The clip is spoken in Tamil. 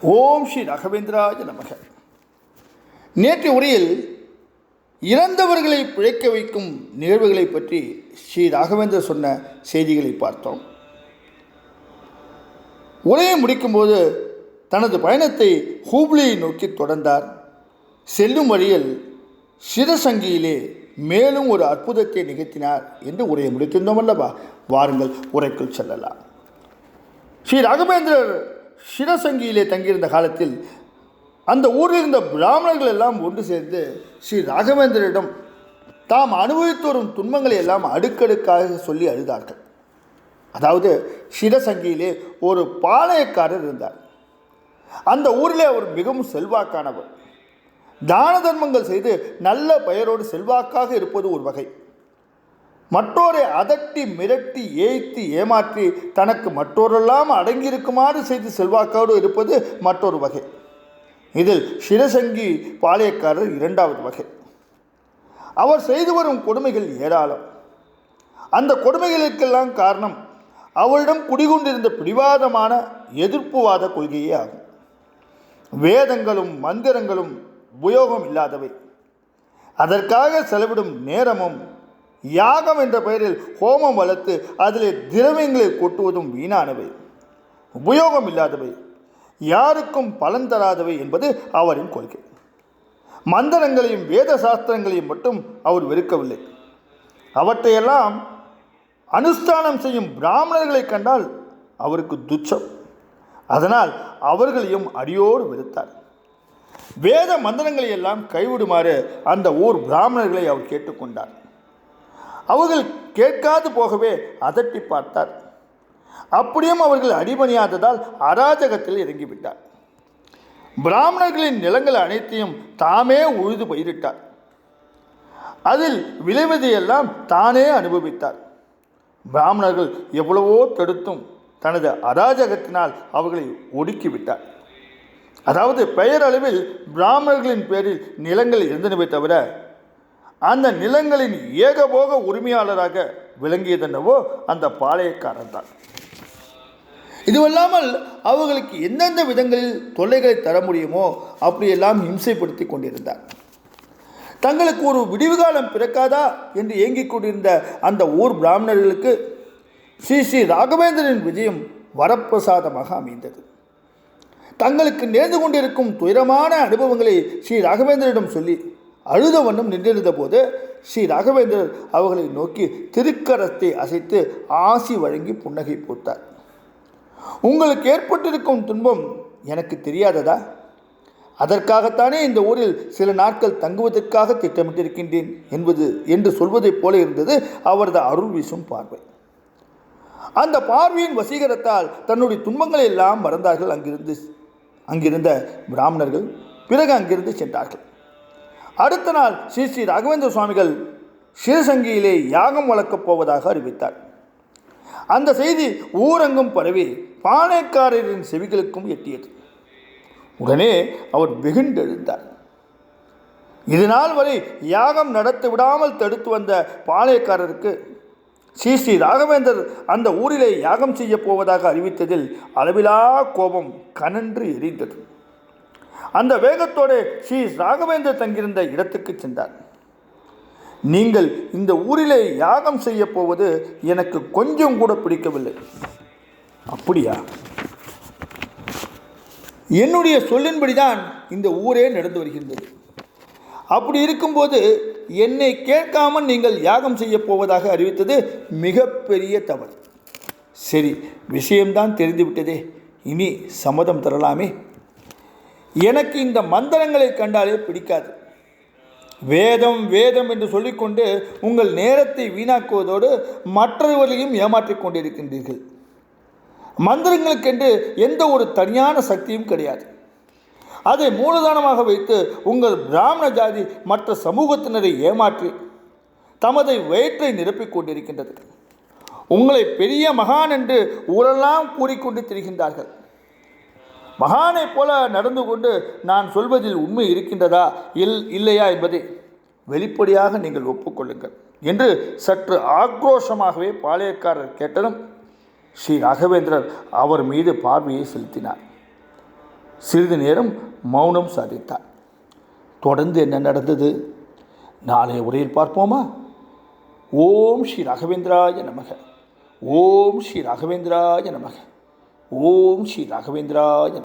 ஓம் ஸ்ரீ ராகவேந்திராய நமக. நேற்று உரையில் இறந்தவர்களை பிழைக்க வைக்கும் நிகழ்வுகளை பற்றி ஸ்ரீ ராகவேந்தர் சொன்ன செய்திகளை பார்த்தோம். உரையை முடிக்கும்போது தனது பயணத்தை ஹூப்ளியை நோக்கி தொடர்ந்தார். செல்லும் வழியில் சிரசங்கியிலே மேலும் ஒரு அற்புதத்தை நிகழ்த்தினார் என்று உரையை முடித்திருந்தோம் அல்லவா? வாருங்கள் உரைக்குள் செல்லலாம். ஸ்ரீ ராகவேந்திரர் சிரசங்கியிலே தங்கியிருந்த காலத்தில் அந்த ஊரில் இருந்த பிராமணர்கள் எல்லாம் ஒன்று சேர்ந்து ஸ்ரீ ராகவேந்திரிடம் தாம் அனுபவித்து வரும் துன்பங்களை எல்லாம் அடுக்கடுக்காக சொல்லி அழுதார்கள். அதாவது சிரசங்கியிலே ஒரு பாளையக்காரர் இருந்தார். அந்த ஊரிலே அவர் மிகவும் செல்வாக்கானவர். தான தர்மங்கள் செய்து நல்ல பெயரோடு செல்வாக்காக இருப்பது ஒரு வகை. மற்றோரை அதட்டி மிரட்டி ஏய்த்து ஏமாற்றி தனக்கு மற்றோரெல்லாம் அடங்கியிருக்குமாறு செய்து செல்வாக்கோடு இருப்பது மற்றொரு வகை. இதில் சிரசங்கி பாளையக்காரர் இரண்டாவது வகை. அவர் செய்து வரும் கொடுமைகள் ஏராளம். அந்த கொடுமைகளுக்கெல்லாம் காரணம் அவரிடம் குடிகொண்டிருந்த பிடிவாதமான எதிர்ப்புவாத கொள்கையே ஆகும். வேதங்களும் மந்திரங்களும் உபயோகம் இல்லாதவை. அதற்காக செலவிடும் நேரமும் யாகம் என்ற பெயரில் ஹோமம் வளர்த்து அதிலே திரவியங்களை கொட்டுவதும் வீணானவை, உபயோகம் இல்லாதவை, யாருக்கும் பலன் தராதவை என்பது அவரின் கொள்கை. மந்திரங்களையும் வேத சாஸ்திரங்களையும் மட்டும் அவர் வெறுக்கவில்லை. அவற்றையெல்லாம் அனுஷ்டானம் செய்யும் பிராமணர்களை கண்டால் அவருக்கு துச்சம். அதனால் அவர்களையும் அடியோடு வெறுத்தார். வேத மந்திரங்களை எல்லாம் கைவிடுமாறு அந்த ஊர் பிராமணர்களை அவர் கேட்டுக்கொண்டார். அவர்கள் கேட்காது போகவே அதட்டி பார்த்தார். அப்படியும் அவர்கள் அடிபணியாததால் அராஜகத்தில் இறங்கிவிட்டார். பிராமணர்களின் நிலங்கள் அனைத்தையும் தாமே உழுது பயிரிட்டார். அதில் விளைவதையெல்லாம் தானே அனுபவித்தார். பிராமணர்கள் எவ்வளவோ தடுத்தும் தனது அராஜகத்தினால் அவர்களை ஒடுக்கிவிட்டார். அதாவது பெயரளவில் பிராமணர்களின் பேரில் நிலங்கள் இருந்தனவே தவிர அந்த நிலங்களின் ஏகபோக உரிமையாளராக விளங்கியதென்னவோ அந்த பாளையக்காரர் தான். இதுவல்லாமல் அவர்களுக்கு எந்தெந்த விதங்களில் தொல்லைகளை தர முடியுமோ அப்படியெல்லாம் இம்சைப்படுத்தி கொண்டிருந்தார். தங்களுக்கு ஒரு விடிவு காலம் பிறக்காதா என்று ஏங்கிக் கொண்டிருந்த அந்த ஊர் பிராமணர்களுக்கு ஸ்ரீ ராகவேந்திரனின் விஜயம் வரப்பிரசாதமாக அமைந்தது. தங்களுக்கு நேர்ந்து கொண்டிருக்கும் துயரமான அனுபவங்களை ஸ்ரீ ராகவேந்திரனிடம் சொல்லி அழுத வண்ணம் நின்றிருந்த போது ஸ்ரீ ராகவேந்திரர் அவர்களை நோக்கி திருக்கரத்தை அசைத்து ஆசி வழங்கி புன்னகை பூத்தார். உங்களுக்கு ஏற்பட்டிருக்கும் துன்பம் எனக்கு தெரியாததா? அதற்காகத்தானே இந்த ஊரில் சில நாட்கள் தங்குவதற்காக திட்டமிட்டிருக்கின்றேன் என்று சொல்வதைப் போல இருந்தது அவரது அருள் வீசும் பார்வை. அந்த பார்வையின் வசீகரத்தால் தன்னுடைய துன்பங்களை எல்லாம் மறந்தார்கள் அங்கிருந்த பிராமணர்கள். பிறகு அங்கிருந்து சென்றார்கள். அடுத்த நாள் ஸ்ரீ ராகவேந்திர சுவாமிகள் சிரசங்கியிலே யாகம் வளர்க்கப் போவதாக அறிவித்தார். அந்த செய்தி ஊரெங்கும் பரவி பாளையக்காரரின் செவிகளுக்கும் எட்டியது. உடனே அவர் வெகுண்டெழுந்தார். இதுநாள் வரை யாகம் நடத்த விடாமல் தடுத்து வந்த பாளையக்காரருக்கு ஸ்ரீ ராகவேந்தர் அந்த ஊரிலே யாகம் செய்ய போவதாக அறிவித்ததில் அளவிலா கோபம் கனன்று எரிந்தது. அந்த வேகத்தோடு ஸ்ரீ ராகவேந்தர் தங்கியிருந்த இடத்துக்கு சென்றார். நீங்கள் இந்த ஊரிலே யாகம் செய்ய போவது எனக்கு கொஞ்சம் கூட பிடிக்கவில்லை. அப்படியா? என்னுடைய சொல்லின்படிதான் இந்த ஊரே நடந்து வருகின்றது. அப்படி இருக்கும்போது என்னை கேட்காமல் நீங்கள் யாகம் செய்ய போவதாக அறிவித்தது மிகப்பெரிய தவறு. சரி, விஷயம்தான் தெரிந்துவிட்டதே, இனி சம்மதம் தரலாமே. எனக்கு இந்த மந்திரங்களை கண்டாலே பிடிக்காது. வேதம் வேதம் என்று சொல்லிக்கொண்டு உங்கள் நேரத்தை வீணாக்குவதோடு மற்றவர்களையும் ஏமாற்றிக் கொண்டிருக்கின்றீர்கள். மந்திரங்களுக்கென்று எந்த ஒரு தனியான சக்தியும் கிடையாது. அதை மூலதனமாக வைத்து உங்கள் பிராமண ஜாதி மற்ற சமூகத்தினரை ஏமாற்றி தமது வயிற்றை நிரப்பிக் கொண்டிருக்கின்றது. உங்களை பெரிய மகான் என்று ஊரெல்லாம் கூறிக்கொண்டு திரிகின்றார்கள். மகானை போல நடந்து கொண்டு நான் சொல்வதில் உண்மை இருக்கின்றதா இல்லையா என்பதை வெளிப்படையாக நீங்கள் ஒப்புக்கொள்ளுங்கள் என்று சற்று ஆக்ரோஷமாகவே பாளையக்காரர் கேட்டதும் ஸ்ரீ ராகவேந்திரர் அவர் மீது பார்வையை செலுத்தினார். சிறிது நேரம் மௌனம் சாதித்தார். தொடர்ந்து என்ன நடந்தது நாளைய உரையில் பார்ப்போமா? ஓம் ஸ்ரீ ராகவேந்திராய நமக. ஓம் ஸ்ரீ ராகவேந்திராய நமக. ஓம் ஸ்ரீ ராகவேந்திராய